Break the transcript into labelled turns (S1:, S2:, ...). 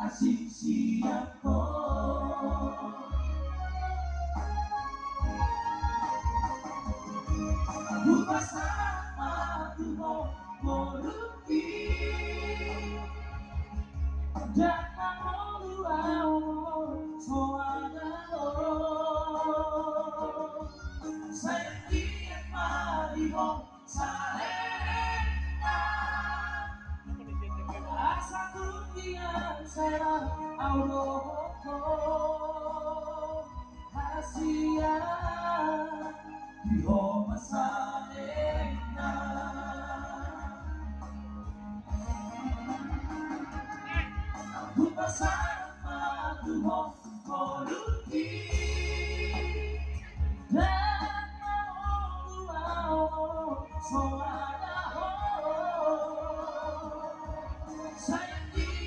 S1: kasih siapa buka sama tuho moruki jangan luau soalnya saya kiat mariho salena asa kukian serang auroko hasia diho masalena buka sama tuho moruki dan mau luau soalnya